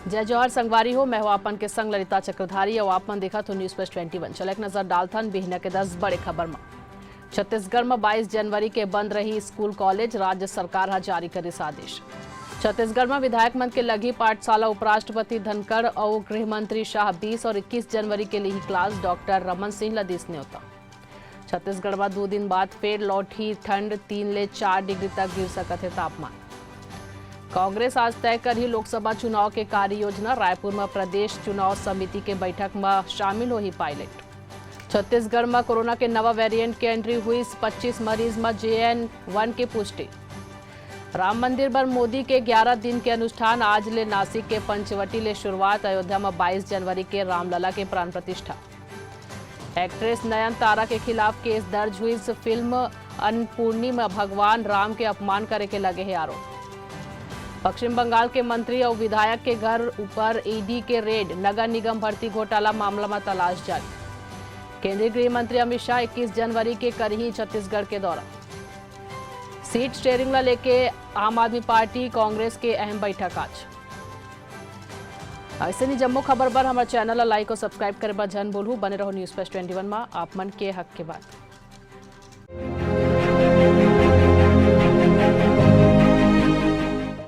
जय जौहर संगवारी हो। मैं हूं आपन के संग ललिता चक्रधारी और आपन देखा तो न्यूज प्लस 21। चल एक नजर डालथन बिहना के 10 बड़े खबर में। छत्तीसगढ़ में 22 जनवरी के बंद रही स्कूल कॉलेज, राज्य सरकार हा जारी करे आदेश। छत्तीसगढ़ में विधायक मन के लगी पाठशाला, उपराष्ट्रपति धनखड़ और गृह मंत्री शाह 20 और 21 जनवरी के लिए क्लास, डॉक्टर रमन सिंह ला दिस न्योता। छत्तीसगढ़ में 2 दिन बाद फिर लौटी ठंड, 3 ले 4 डिग्री तक गिर सकत है तापमान। कांग्रेस आज तय करी लोकसभा चुनाव के कार्य योजना, रायपुर में प्रदेश चुनाव समिति के बैठक में शामिल हो ही पायलट। छत्तीसगढ़ में कोरोना के नवा वेरिएंट की एंट्री हुई, 25 मरीज में JN1 की पुष्टि। राम मंदिर पर मोदी के 11 दिन के अनुष्ठान, आज ले नासिक के पंचवटी ले शुरुआत। अयोध्या में 22 जनवरी के रामलला के प्राण प्रतिष्ठा। एक्ट्रेस नयनतारा के खिलाफ केस दर्ज हुई, फिल्म अन्नपूर्णी में भगवान राम के अपमान करे के लगे है आरोप। पश्चिम बंगाल के मंत्री और विधायक के घर ऊपर ईडी के रेड, नगर निगम भर्ती घोटाला मामला में तलाश जारी। केंद्रीय गृह मंत्री अमित शाह 21 जनवरी के करही छत्तीसगढ़ के दौरा। सीट शेयरिंग ला लेके आम आदमी पार्टी कांग्रेस के अहम बैठक आज। ऐसे नहीं जम्मू खबर पर हमारे चैनल लाइक और सब्सक्राइब करे पर जन बोलू। बने रहो न्यूज प्लस 21 में, आप मन के हक के बात।